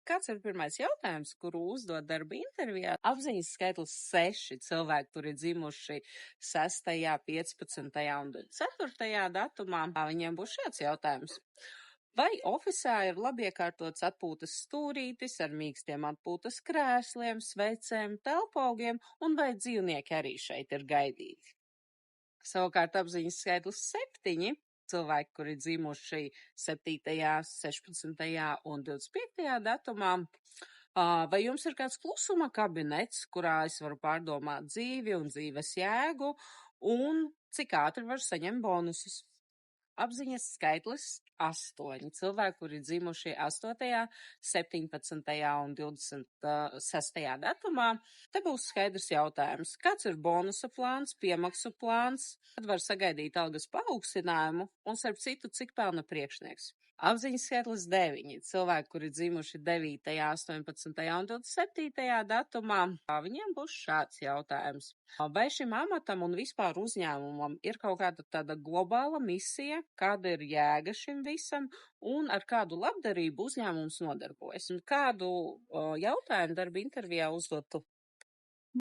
Kāds ir pirmais jautājums, kuru uzdod darba intervijā? Apziņas skaitlis 6 cilvēki, kuri ir dzimuši 6., 15. un 4. datumā. Viņiem būs šāds jautājums. Vai ofisā ir labi iekārtots atpūtas stūrītis ar mīkstiem atpūtas krēsliem, svecēm, telpaugiem, un vai dzīvnieki arī šeit ir gaidīti? Savukārt apziņas skaitlis 7 cilvēki, kuri dzimuši 7., 16. un 25. datumā. Vai jums ir kāds klusuma kabinets, kurā es varu pārdomāt dzīvi un dzīves jēgu, un cik ātri var saņemt bonusus? Apziņas skaitlis 8 cilvēki, kuri dzimuši 8., 17. un 26. datumā. Te būs skaidrs jautājums, kāds ir bonusa plāns, piemaksu plāns, kad var sagaidīt algas paaugstinājumu un, starp citu, cik pelna priekšnieks. Apziņas skaitlis 9 cilvēki, kuri dzimuši 9., 18. un 27. datumā. Viņiem būs šāds jautājums. Vai šim amatam un vispār uzņēmumam ir kaut kāda tāda globāla misija, kāda ir jēga šim visam un ar kādu labdarību uzņēmums nodarbojas? Un kādu jautājumu darba intervijā uzdotu